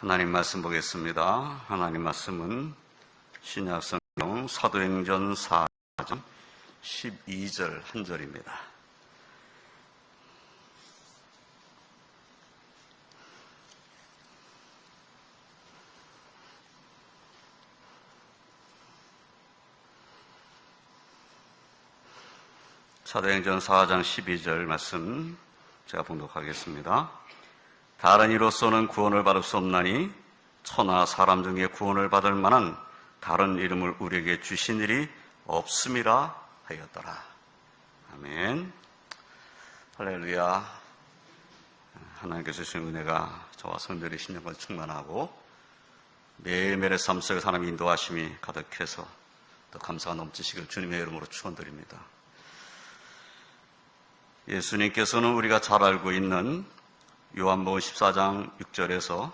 하나님 말씀 보겠습니다. 하나님 말씀은 신약 성경 사도행전 4장 12절 한 절입니다. 사도행전 4장 12절 말씀 제가 봉독하겠습니다. 다른 이로서는 구원을 받을 수 없나니 천하 사람 중에 구원을 받을 만한 다른 이름을 우리에게 주신 일이 없음이라 하였더라. 아멘. 할렐루야. 하나님께서 주신 은혜가 저와 성도들의 심령을 충만하고 매일매일의 삶 속에 하나님의 인도하심이 가득해서 더 감사가 넘치시길 주님의 이름으로 축원드립니다. 예수님께서는 우리가 잘 알고 있는 요한복음 14장 6절에서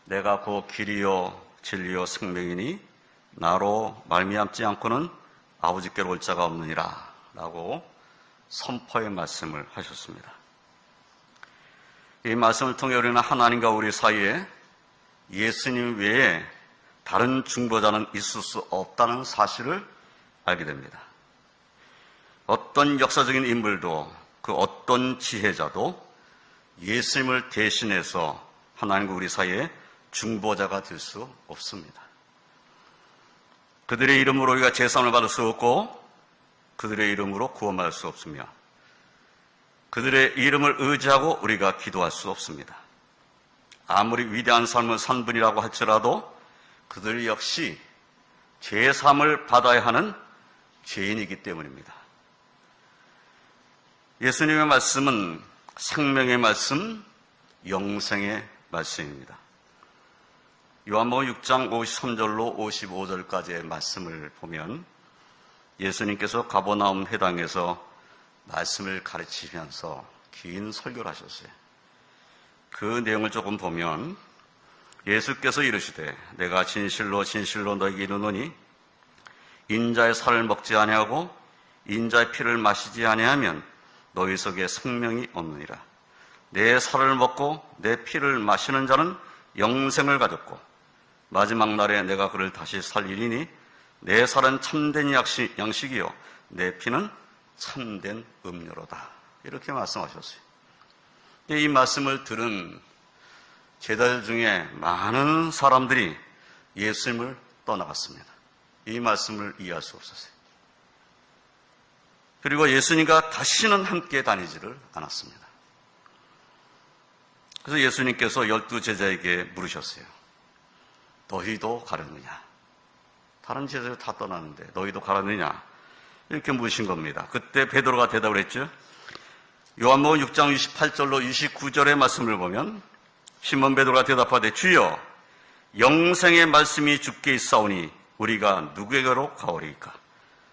내가 곧 길이요 진리요 생명이니 나로 말미암지 않고는 아버지께로 올 자가 없느니라 라고 선포의 말씀을 하셨습니다. 이 말씀을 통해 우리는 하나님과 우리 사이에 예수님 외에 다른 중보자는 있을 수 없다는 사실을 알게 됩니다. 어떤 역사적인 인물도 그 어떤 지혜자도 예수님을 대신해서 하나님과 우리 사이에 중보자가 될 수 없습니다. 그들의 이름으로 우리가 제사함을 받을 수 없고 그들의 이름으로 구원받을 수 없으며 그들의 이름을 의지하고 우리가 기도할 수 없습니다. 아무리 위대한 삶을 산 분이라고 할지라도 그들 역시 제사함을 받아야 하는 죄인이기 때문입니다. 예수님의 말씀은 생명의 말씀, 영생의 말씀입니다. 요한복음 6장 53절로 55절까지의 말씀을 보면 예수님께서 가버나움 회당에서 말씀을 가르치면서 긴 설교를 하셨어요. 그 내용을 조금 보면 예수께서 이르시되 내가 진실로 진실로 너에게 이르노니 인자의 살을 먹지 아니하고 인자의 피를 마시지 아니하면 너희 속에 생명이 없느니라. 내 살을 먹고 내 피를 마시는 자는 영생을 가졌고 마지막 날에 내가 그를 다시 살리리니 내 살은 참된 양식이요 내 피는 참된 음료로다. 이렇게 말씀하셨어요. 이 말씀을 들은 제자들 중에 많은 사람들이 예수님을 떠나갔습니다. 이 말씀을 이해할 수 없었어요. 그리고 예수님과 다시는 함께 다니지를 않았습니다. 그래서 예수님께서 12 제자에게 물으셨어요. 너희도 가려느냐? 다른 제자들 다 떠났는데 너희도 가려느냐? 이렇게 물으신 겁니다. 그때 베드로가 대답을 했죠. 요한복음 6장 28절로 29절의 말씀을 보면 시몬 베드로가 대답하되 주여 영생의 말씀이 주께 있사오니 우리가 누구에게로 가오리이까?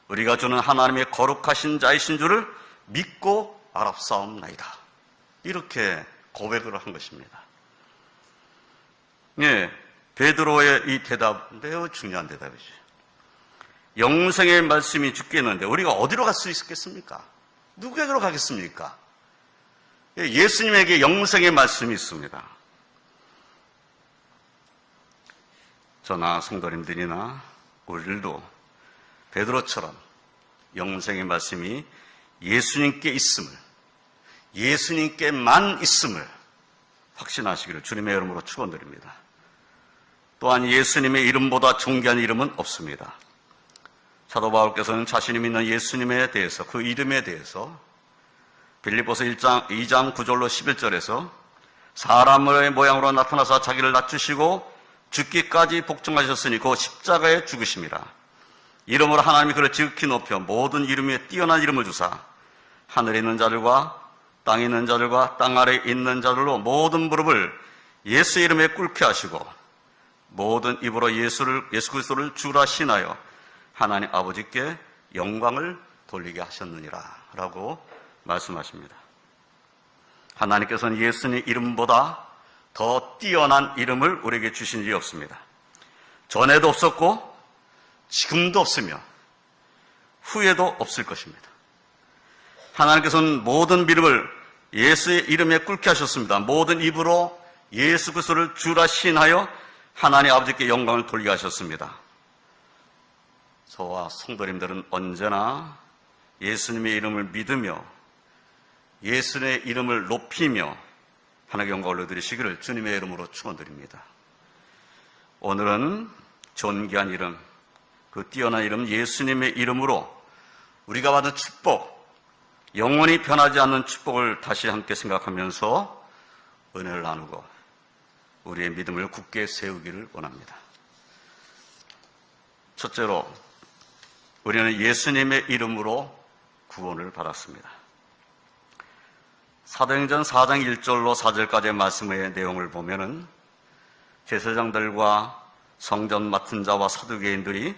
우리가 주는 하나님의 거룩하신 자이신 줄을 믿고 알았사옵나이다. 이렇게 고백을 한 것입니다. 예, 베드로의 이 대답 매우 중요한 대답이죠. 영생의 말씀이 주께 있는데 우리가 어디로 갈 수 있겠습니까? 누구에게로 가겠습니까? 예수님에게 영생의 말씀이 있습니다. 저나 성도님들이나 우리들도 베드로처럼 영생의 말씀이 예수님께 있음을, 예수님께만 있음을 확신하시기를 주님의 이름으로 축원드립니다. 또한 예수님의 이름보다 존귀한 이름은 없습니다. 사도 바울께서는 자신이 믿는 예수님에 대해서, 그 이름에 대해서 빌립보서 2장 9절로 11절에서 사람의 모양으로 나타나서 자기를 낮추시고 죽기까지 복종하셨으니 그 십자가에 죽으심이라. 이름으로 하나님이 그를 지극히 높여 모든 이름 위에 뛰어난 이름을 주사 하늘에 있는 자들과 땅에 있는 자들과 땅 아래에 있는 자들로 모든 무릎을 예수의 이름에 꿇게 하시고 모든 입으로 예수 그리스도를 주라 신하여 하나님 아버지께 영광을 돌리게 하셨느니라 라고 말씀하십니다. 하나님께서는 예수님 이름보다 더 뛰어난 이름을 우리에게 주신 일이 없습니다. 전에도 없었고 지금도 없으며 후에도 없을 것입니다. 하나님께서는 모든 믿음을 예수의 이름에 꿇게 하셨습니다. 모든 입으로 예수 그리스도를 주라 시인하여 하나님 아버지께 영광을 돌리게 하셨습니다. 저와 성도님들은 언제나 예수님의 이름을 믿으며 예수님의 이름을 높이며 하나님께 영광을 올려드리시기를 주님의 이름으로 축원드립니다. 오늘은 존귀한 이름, 그 뛰어난 이름 예수님의 이름으로 우리가 받은 축복, 영원히 변하지 않는 축복을 다시 함께 생각하면서 은혜를 나누고 우리의 믿음을 굳게 세우기를 원합니다. 첫째로 우리는 예수님의 이름으로 구원을 받았습니다. 사도행전 4장 1절로 4절까지의 말씀의 내용을 보면은 제사장들과 성전 맡은 자와 사두개인들이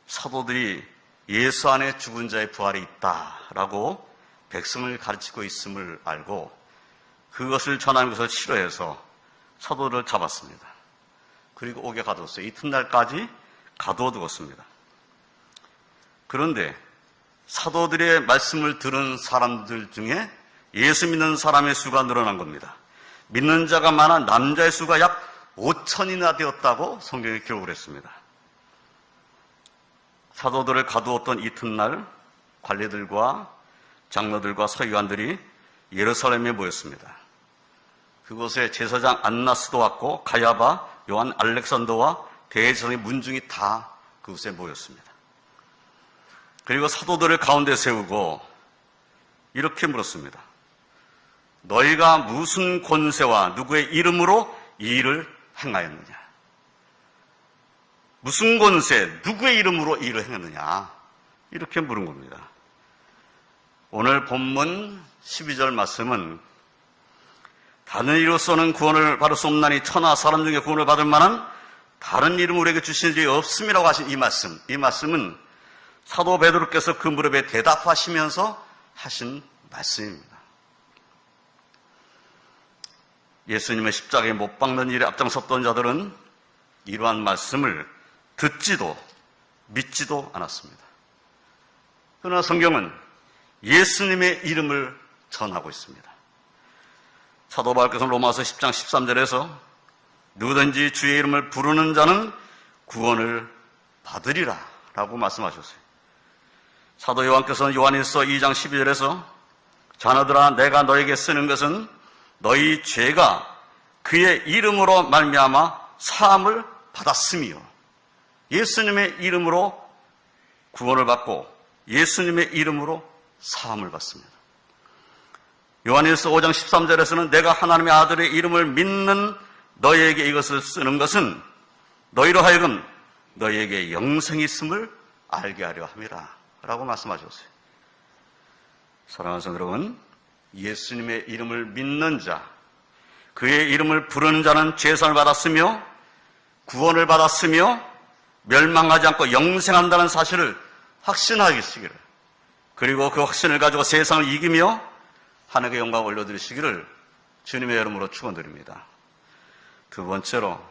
사도들이 예수 안에 죽은 자의 부활이 있다라고 백성을 가르치고 있음을 알고 그것을 전하는 것을 싫어해서 사도를 잡았습니다. 그리고 옥에 가두었어요. 이튿날까지 가두어 두었습니다. 그런데 사도들의 말씀을 들은 사람들 중에 예수 믿는 사람의 수가 늘어난 겁니다. 믿는 자가 많아 남자의 수가 약 5천이나 되었다고 성경에 기록을 했습니다. 사도들을 가두었던 이튿날 관리들과 장로들과 서기관들이 예루살렘에 모였습니다. 그곳에 제사장 안나스도 왔고 가야바, 요한 알렉산더와 대제사장의 문중이 다 그곳에 모였습니다. 그리고 사도들을 가운데 세우고 이렇게 물었습니다. 너희가 무슨 권세와 누구의 이름으로 이 일을 행하였느냐? 무슨 권세, 누구의 이름으로 이 일을 행했느냐? 이렇게 물은 겁니다. 오늘 본문 12절 말씀은 다른 이로서는 구원을 받을 수 없나니 천하 사람 중에 구원을 받을 만한 다른 이름을 우리에게 주신 적이 없음이라고 하신 이 말씀은 사도 베드로께서 그 무렵에 대답하시면서 하신 말씀입니다. 예수님의 십자가에 못 박는 일에 앞장섰던 자들은 이러한 말씀을 듣지도 믿지도 않았습니다. 그러나 성경은 예수님의 이름을 전하고 있습니다. 사도 바울께서 로마서 10장 13절에서 누구든지 주의 이름을 부르는 자는 구원을 받으리라 라고 말씀하셨어요. 사도 요한께서는 요한일서 2장 12절에서 자녀들아 내가 너에게 쓰는 것은 너희 죄가 그의 이름으로 말미암아 사함을 받았으며 예수님의 이름으로 구원을 받고 예수님의 이름으로 사함을 받습니다. 요한일서 5장 13절에서는 내가 하나님의 아들의 이름을 믿는 너희에게 이것을 쓰는 것은 너희로 하여금 너희에게 영생이 있음을 알게 하려 함이라 라고 말씀하셨어요. 사랑하는 성도 여러분, 예수님의 이름을 믿는 자, 그의 이름을 부르는 자는 죄사함을 받았으며 구원을 받았으며 멸망하지 않고 영생한다는 사실을 확신하시기를, 그리고 그 확신을 가지고 세상을 이기며 하나님께 영광을 올려드리시기를 주님의 이름으로 축원드립니다. 두 번째로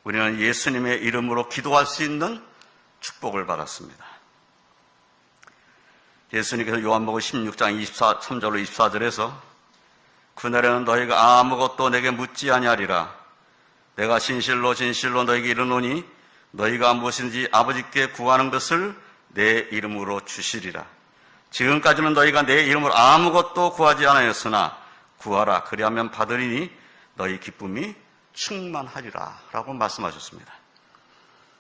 우리는 예수님의 이름으로 기도할 수 있는 축복을 받았습니다. 예수님께서 요한복음 16장 23절로 24절에서 그날에는 너희가 아무것도 내게 묻지 아니하리라. 내가 진실로 진실로 너희에게 이르노니 너희가 무엇인지 아버지께 구하는 것을 내 이름으로 주시리라. 지금까지는 너희가 내 이름으로 아무것도 구하지 않았으나 구하라. 그리하면 받으리니 너희 기쁨이 충만하리라 라고 말씀하셨습니다.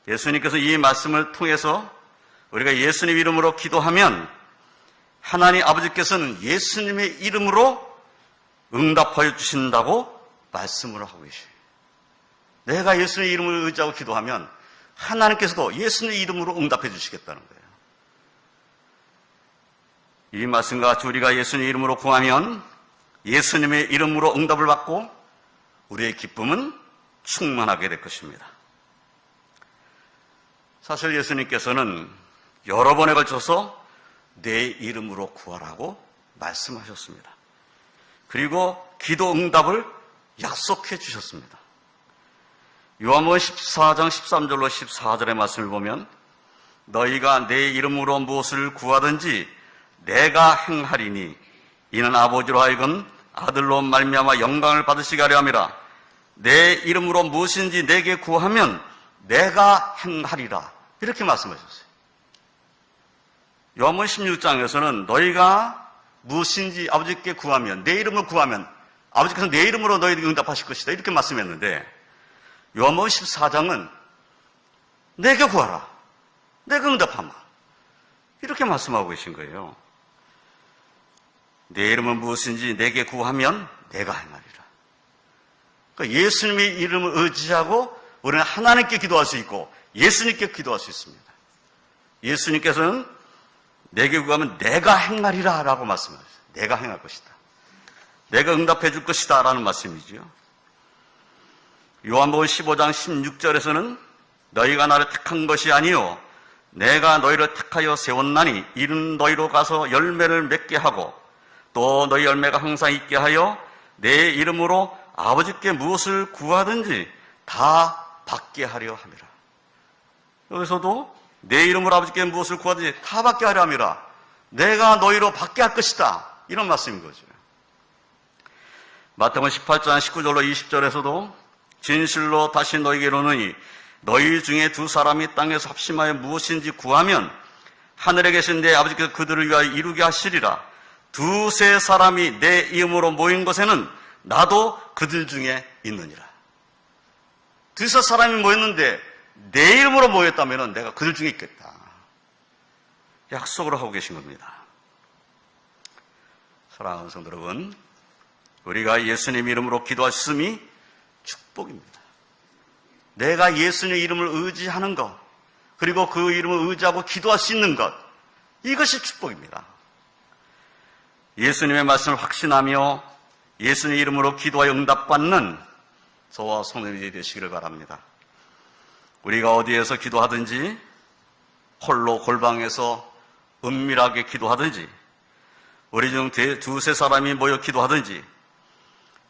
예수님께서 이 말씀을 통해서 우리가 예수님 이름으로 기도하면 하나님 아버지께서는 예수님의 이름으로 응답하여 주신다고 말씀을 하고 계셔요. 내가 예수님의 이름을 의지하고 기도하면 하나님께서도 예수님의 이름으로 응답해 주시겠다는 거예요. 이 말씀과 같이 우리가 예수님의 이름으로 구하면 예수님의 이름으로 응답을 받고 우리의 기쁨은 충만하게 될 것입니다. 사실 예수님께서는 여러 번에 걸쳐서 내 이름으로 구하라고 말씀하셨습니다. 그리고 기도 응답을 약속해 주셨습니다. 요한복음 14장 13절로 14절의 말씀을 보면 너희가 내 이름으로 무엇을 구하든지 내가 행하리니 이는 아버지로 하여금 아들로 말미암아 영광을 받으시게 하려 함이라. 내 이름으로 무엇인지 내게 구하면 내가 행하리라. 이렇게 말씀하셨어요. 요한복음 16장에서는 너희가 무엇인지 아버지께 구하면, 내 이름을 구하면 아버지께서 내 이름으로 너희에게 응답하실 것이다. 이렇게 말씀했는데 요한복음 14장은 내게 구하라. 내가 응답하마. 이렇게 말씀하고 계신 거예요. 내 이름은 무엇인지 내게 구하면 내가 행하리라. 그러니까 예수님의 이름을 의지하고 우리는 하나님께 기도할 수 있고 예수님께 기도할 수 있습니다. 예수님께서는 내게 구하면 내가 행하리라 라고 말씀하셨어요. 내가 행할 것이다. 내가 응답해 줄 것이다 라는 말씀이죠. 요한복음 15장 16절에서는 너희가 나를 택한 것이 아니요 내가 너희를 택하여 세웠나니 이는 너희로 가서 열매를 맺게 하고 또 너희 열매가 항상 있게 하여 내 이름으로 아버지께 무엇을 구하든지 다 받게 하려 함이라. 여기서도 내 이름으로 아버지께 무엇을 구하든지 다 받게 하려 함이라. 내가 너희로 받게 할 것이다. 이런 말씀인 거죠. 마태복음 18장 19절로 20절에서도 진실로 다시 너희에게 이르노니 너희 중에 두 사람이 땅에서 합심하여 무엇인지 구하면 하늘에 계신 내 아버지께서 그들을 위하여 이루게 하시리라. 두세 사람이 내 이름으로 모인 곳에는 나도 그들 중에 있느니라. 두세 사람이 모였는데 내 이름으로 모였다면 내가 그들 중에 있겠다. 약속을 하고 계신 겁니다. 사랑하는 성도 여러분, 우리가 예수님 이름으로 기도하셨음이 축복입니다. 내가 예수님 이름을 의지하는 것, 그리고 그 이름을 의지하고 기도할 수 있는 것, 이것이 축복입니다. 예수님의 말씀을 확신하며 예수님 이름으로 기도하여 응답받는 저와 성도님이 되시기를 바랍니다. 우리가 어디에서 기도하든지 홀로 골방에서 은밀하게 기도하든지 우리 중 두세 사람이 모여 기도하든지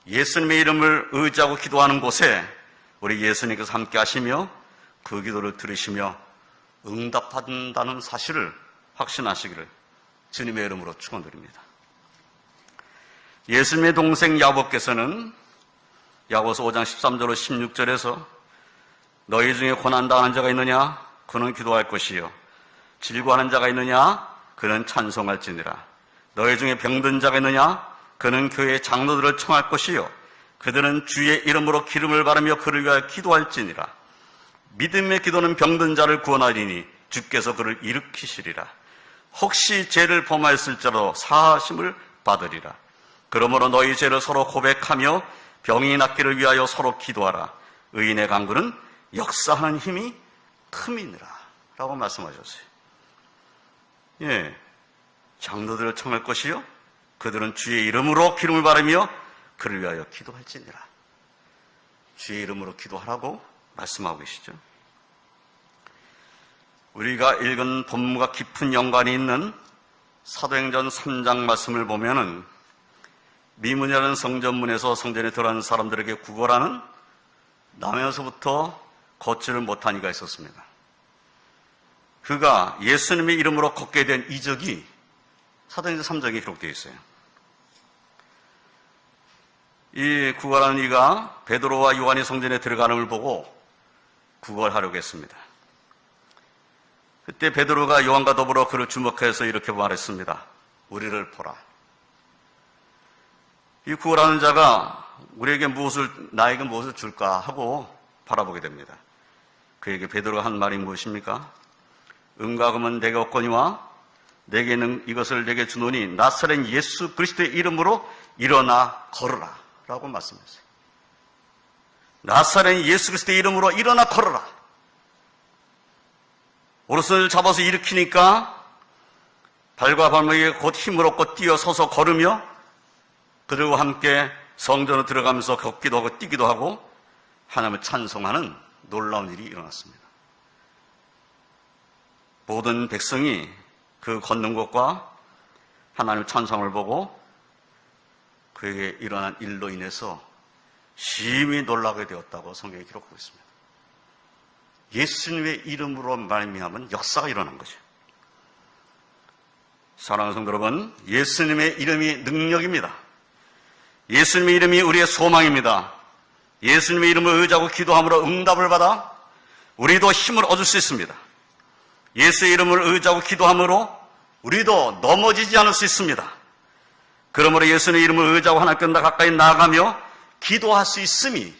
예수님의 이름을 의지하고 기도하는 곳에 우리 예수님께서 함께 하시며 그 기도를 들으시며 응답한다는 사실을 확신하시기를 주님의 이름으로 축원드립니다. 예수님의 동생 야고보께서는 야고보서 5장 13절로 16절에서 너희 중에 고난당하는 자가 있느냐? 그는 기도할 것이요. 질고하는 자가 있느냐? 그는 찬송할지니라. 너희 중에 병든 자가 있느냐? 그는 교회의 장로들을 청할 것이요. 그들은 주의 이름으로 기름을 바르며 그를 위하여 기도할지니라. 믿음의 기도는 병든 자를 구원하리니 주께서 그를 일으키시리라. 혹시 죄를 범하였을지라도 사하심을 받으리라. 그러므로 너희 죄를 서로 고백하며 병이 낫기를 위하여 서로 기도하라. 의인의 강구는 역사하는 힘이 큼이니라 라고 말씀하셨어요. 예, 장로들을 청할 것이요 그들은 주의 이름으로 기름을 바르며 그를 위하여 기도할지니라. 주의 이름으로 기도하라고 말씀하고 계시죠. 우리가 읽은 본문과 깊은 연관이 있는 사도행전 3장 말씀을 보면은 미문이라는 성전문에서 성전에 들어가는 사람들에게 구걸하는 나면서부터 걷지를 못한 이가 있었습니다. 그가 예수님의 이름으로 걷게 된 이적이 사도행전 3장에 기록되어 있어요. 이 구걸하는 이가 베드로와 요한이 성전에 들어가는 걸 보고 구걸하려고 했습니다. 그때 베드로가 요한과 더불어 그를 주목해서 이렇게 말했습니다. 우리를 보라. 이 구걸하는 자가 나에게 무엇을 줄까 하고 바라보게 됩니다. 그에게 베드로가 한 말이 무엇입니까? 은과 금은 내게 없거니와 내게는 이것을 내게 주노니 나사렛 예수 그리스도의 이름으로 일어나 걸으라 라고 말씀했어요. 나사렛 예수 그리스도의 이름으로 일어나 걸으라. 오른손을 잡아서 일으키니까 발과 발목에 곧 힘을 얻고 뛰어서서 걸으며 그들과 함께 성전으로 들어가면서 걷기도 하고 뛰기도 하고 하나님을 찬송하는 놀라운 일이 일어났습니다. 모든 백성이 그 걷는 것과 하나님의 찬송을 보고 그에게 일어난 일로 인해서 심히 놀라게 되었다고 성경에 기록하고 있습니다. 예수님의 이름으로 말미암은 역사가 일어난 거죠. 사랑하는 성도 여러분, 예수님의 이름이 능력입니다. 예수님의 이름이 우리의 소망입니다. 예수님의 이름을 의지하고 기도함으로 응답을 받아 우리도 힘을 얻을 수 있습니다. 예수의 이름을 의지하고 기도함으로 우리도 넘어지지 않을 수 있습니다. 그러므로 예수님의 이름을 의지하고 하나님께 가까이 나아가며 기도할 수 있음이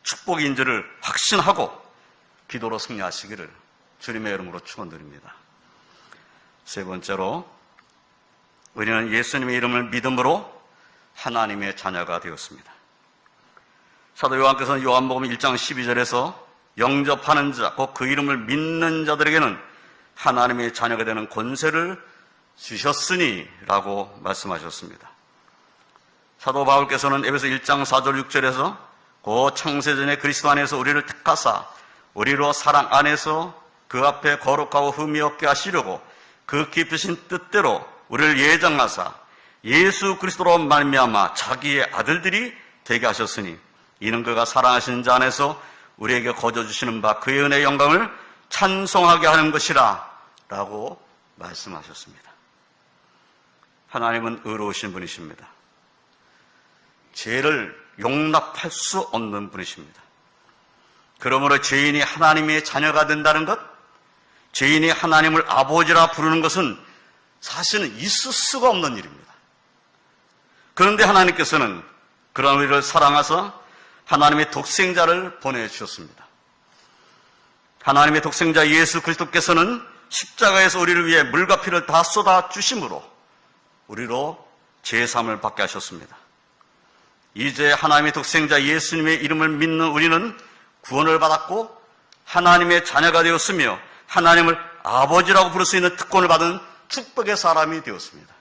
축복인 줄을 확신하고 기도로 승리하시기를 주님의 이름으로 축원드립니다. 세 번째로, 우리는 예수님의 이름을 믿음으로 하나님의 자녀가 되었습니다. 사도 요한께서는 요한복음 1장 12절에서 영접하는 자, 곧 그 이름을 믿는 자들에게는 하나님의 자녀가 되는 권세를 주셨으니 라고 말씀하셨습니다. 사도 바울께서는 에베소 1장 4절 6절에서 그 창세전에 그리스도 안에서 우리를 택하사 우리로 사랑 안에서 그 앞에 거룩하고 흠이 없게 하시려고 그 깊으신 뜻대로 우리를 예정하사 예수 그리스도로 말미암아 자기의 아들들이 되게 하셨으니 이는 그가 사랑하시는 자 안에서 우리에게 거저 주시는 바 그의 은혜의 영광을 찬송하게 하는 것이라 라고 말씀하셨습니다. 하나님은 의로우신 분이십니다. 죄를 용납할 수 없는 분이십니다. 그러므로 죄인이 하나님의 자녀가 된다는 것, 죄인이 하나님을 아버지라 부르는 것은 사실은 있을 수가 없는 일입니다. 그런데 하나님께서는 그런 우리를 사랑하사 하나님의 독생자를 보내주셨습니다. 하나님의 독생자 예수 그리스도께서는 십자가에서 우리를 위해 물과 피를 다 쏟아 주심으로 우리로 제사함을 받게 하셨습니다. 이제 하나님의 독생자 예수님의 이름을 믿는 우리는 구원을 받았고 하나님의 자녀가 되었으며 하나님을 아버지라고 부를 수 있는 특권을 받은 축복의 사람이 되었습니다.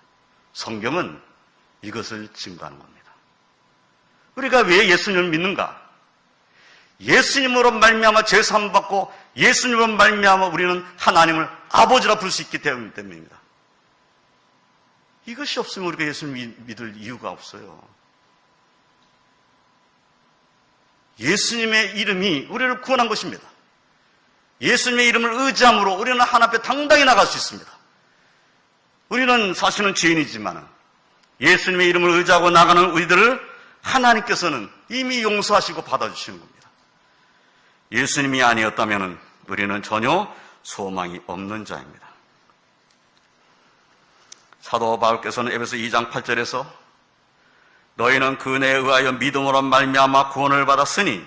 성경은 이것을 증거하는 겁니다. 우리가 왜 예수님을 믿는가? 예수님으로 말미암아 제사함을 받고 예수님으로 말미암아 우리는 하나님을 아버지라 부를 수 있기 때문입니다. 이것이 없으면 우리가 예수님을 믿을 이유가 없어요. 예수님의 이름이 우리를 구원한 것입니다. 예수님의 이름을 의지함으로 우리는 하나님 앞에 당당히 나갈 수 있습니다. 우리는 사실은 죄인이지만 예수님의 이름을 의지하고 나가는 우리들을 하나님께서는 이미 용서하시고 받아주시는 겁니다. 예수님이 아니었다면 우리는 전혀 소망이 없는 자입니다. 사도 바울께서는 에베소 2장 8절에서 너희는 그 은혜에 의하여 믿음으로 말미암아 구원을 받았으니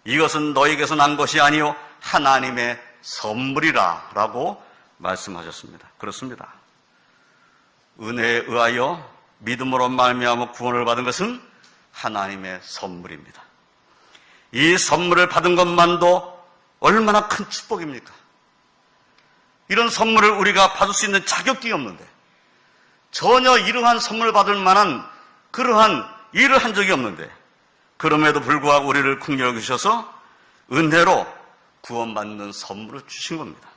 이것은 너희에게서 난 것이 아니요 하나님의 선물이라 라고 말씀하셨습니다. 그렇습니다. 은혜에 의하여 믿음으로 말미암아 구원을 받은 것은 하나님의 선물입니다. 이 선물을 받은 것만도 얼마나 큰 축복입니까? 이런 선물을 우리가 받을 수 있는 자격이 없는데 전혀 이러한 선물을 받을 만한 그러한 일을 한 적이 없는데 그럼에도 불구하고 우리를 긍휼히 여기셔서 은혜로 구원받는 선물을 주신 겁니다.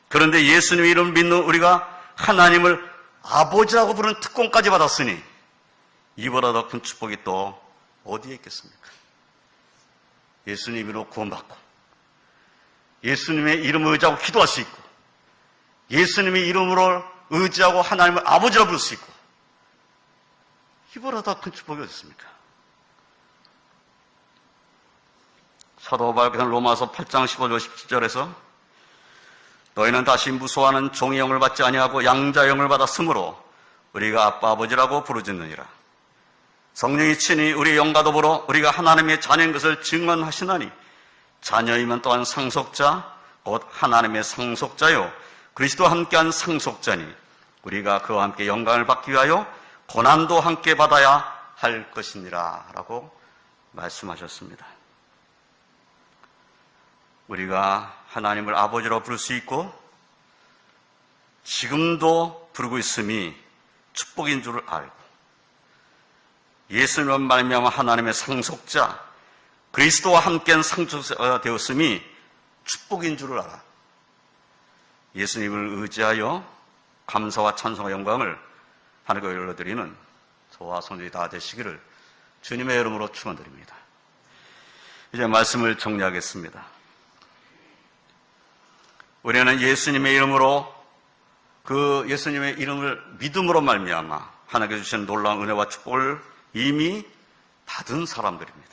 그런데 예수님의 이름을 믿는 우리가 하나님을 아버지라고 부르는 특권까지 받았으니 이보다 더 큰 축복이 또 어디에 있겠습니까? 예수님으로 구원받고 예수님의 이름을 의지하고 기도할 수 있고 예수님의 이름으로 의지하고 하나님을 아버지라 부를 수 있고 이보다 더 큰 축복이 어디 있습니까? 사도 바울께서는 로마서 8장 15절 17절에서 너희는 다시 무소하는 종의 영을 받지 아니하고 양자의 영을 받았으므로 우리가 아빠 아버지라고 부르짖느니라. 성령이 친히 우리의 영과 더불어 우리가 하나님의 자녀인 것을 증언하시나니 자녀이면 또한 상속자 곧 하나님의 상속자요 그리스도와 함께한 상속자니 우리가 그와 함께 영광을 받기 위하여 고난도 함께 받아야 할 것이니라 라고 말씀하셨습니다. 우리가 하나님을 아버지로 부를 수 있고 지금도 부르고 있음이 축복인 줄을 알고 예수님을 말미암아 하나님의 상속자 그리스도와 함께한 상속자가 되었음이 축복인 줄을 알아 예수님을 의지하여 감사와 찬송과 영광을 하늘과 올려드리는 저와 성도들이 다 되시기를 주님의 이름으로 축원드립니다. 이제 말씀을 정리하겠습니다. 우리는 예수님의 이름으로 그 예수님의 이름을 믿음으로 말미암아 하나님께 주신 놀라운 은혜와 축복을 이미 받은 사람들입니다.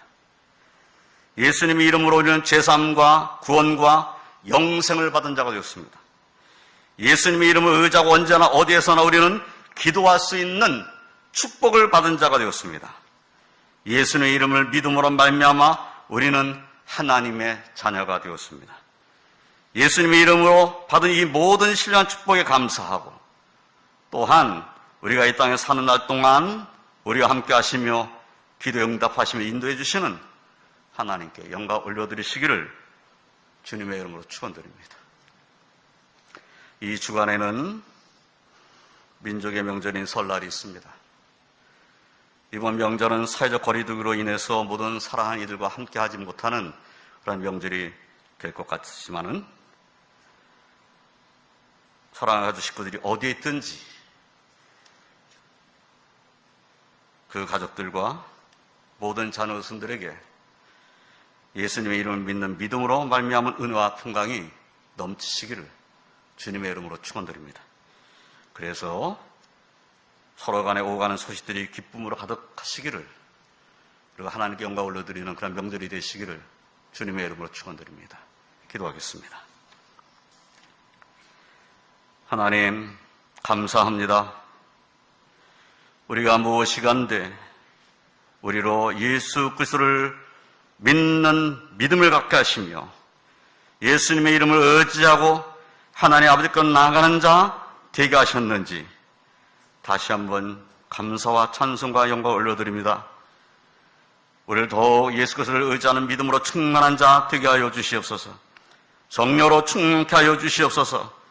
예수님의 이름으로 우리는 제사함과 구원과 영생을 받은 자가 되었습니다. 예수님의 이름을 의지하고 언제나 어디에서나 우리는 기도할 수 있는 축복을 받은 자가 되었습니다. 예수님의 이름을 믿음으로 말미암아 우리는 하나님의 자녀가 되었습니다. 예수님의 이름으로 받은 이 모든 신령한 축복에 감사하고, 또한 우리가 이 땅에 사는 날 동안 우리와 함께 하시며 기도에 응답하시며 인도해 주시는 하나님께 영광 올려드리시기를 주님의 이름으로 축원드립니다. 이 주간에는 민족의 명절인 설날이 있습니다. 이번 명절은 사회적 거리두기로 인해서 모든 사랑하는 이들과 함께 하지 못하는 그런 명절이 될 것 같지만은, 사랑하는 가족 식구들이 어디에 있든지 그 가족들과 모든 자녀 어른들에게 예수님의 이름을 믿는 믿음으로 말미암은 은혜와 평강이 넘치시기를 주님의 이름으로 축원드립니다. 그래서 서로 간에 오가는 소식들이 기쁨으로 가득하시기를, 그리고 하나님께 영광 올려드리는 그런 명절이 되시기를 주님의 이름으로 축원드립니다. 기도하겠습니다. 하나님, 감사합니다. 우리가 무엇이간데 우리로 예수 그리스도를 믿는 믿음을 갖게 하시며 예수님의 이름을 의지하고 하나님 아버지께 나아가는 자 되게 하셨는지 다시 한번 감사와 찬송과 영광을 올려드립니다. 우리를 더욱 예수 그리스도를 의지하는 믿음으로 충만한 자 되게 하여 주시옵소서. 성령으로 충만케 하여 주시옵소서.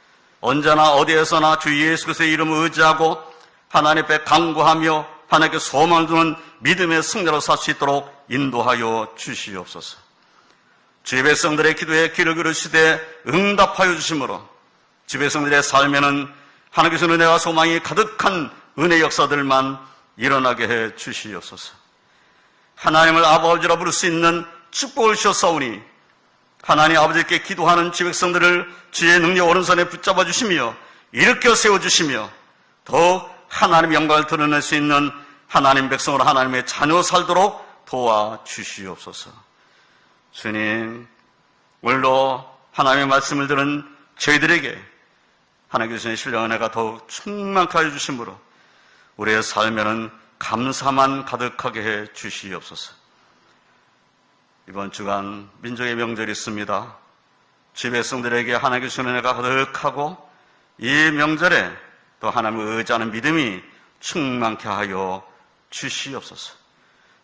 언제나 어디에서나 주 예수 그리스도의 이름을 의지하고 하나님 앞에 간구하며 하나님께 소망을 두는 믿음의 승자로 살 수 있도록 인도하여 주시옵소서. 주의 백성들의 기도에 귀를 기울이시되 응답하여 주심으로 주의 백성들의 삶에는 하나님께서 은혜와 소망이 가득한 은혜 역사들만 일어나게 해 주시옵소서. 하나님을 아버지라 부를 수 있는 축복을 주셨사오니 하나님 아버지께 기도하는 주의 백성들을 주의 능력 오른손에 붙잡아 주시며 일으켜 세워주시며 더욱 하나님의 영광을 드러낼 수 있는 하나님 백성으로 하나님의 자녀 살도록 도와주시옵소서. 주님, 오늘도 하나님의 말씀을 들은 저희들에게 하나님께서의 신령한 은혜가 더욱 충만케 하여 주심으로 우리의 삶에는 감사만 가득하게 해 주시옵소서. 이번 주간 민족의 명절이 있습니다. 주의 백성들에게 하나님께서의 은혜가 가득하고 이 명절에 또 하나님을 의지하는 믿음이 충만케 하여 주시옵소서.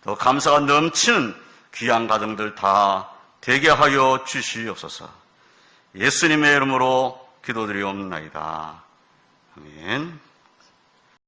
더 감사가 넘치는 귀한 가정들 다 되게 하여 주시옵소서. 예수님의 이름으로 기도드리옵나이다. 아멘.